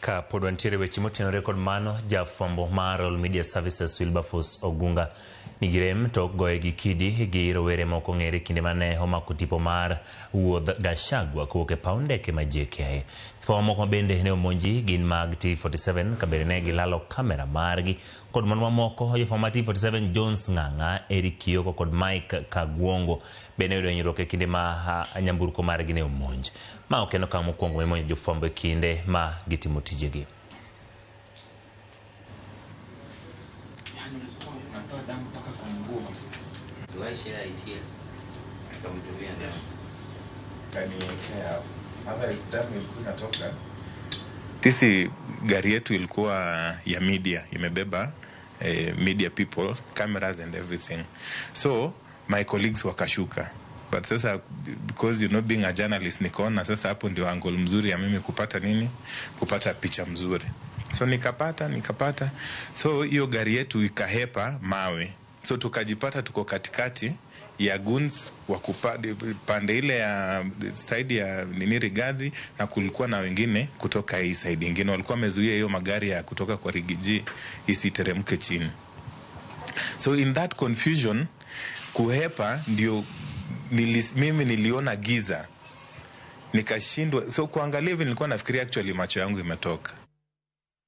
Ka podwantiere weche motenore kod mano, jafwambo mar All Media Services Wilberforce Ogunga nigirem tok goye gi kidi gi rowere moko ng'ere kinde mane omako tipo mar wuodh Gachagua kowuok e paw ndeke ma JKIA. Fwambo moko bende ne omonji gin mag T47 kabende ne gilalo kamera margi kod mon mamoko. Jofwambo mar T47 Jones Ng'ang'a, Eric Kioko kod Mike Kagwongo bende oyudo hinyruok e kinde ma nyamburko margi ne omonj. Ma okeno okang' mokwongo mimonjo jofwambo e kinde ma gitimo tijegi. Do I share it here? Come to me and yes. Can you care? Otherwise, damu ilikuwa inatoka. Sisi gari yetu ilikuwa ya media, imebeba media people, cameras and everything. So my colleagues wakashuka. But sasa because being a journalist nikaona sasa hapo ndio angle mzuri ya mimi kupata nini? Kupata picha mzuri. So nikapata. So hiyo gari yetu ikahepa mawe. So tukajipata tuko katikati ya guns wa pande ile ya side ya Rigathi, na kulikuwa na wengine kutoka hii side nyingine walikuwa wamezuia hiyo magari ya kutoka kwa Rigiji isiteremke chini. So in that confusion kuhepa ndio mimi niliona giza nikashindwa. So kuangalia hivi nilikuwa nafikiria actually macho yangu imetoka.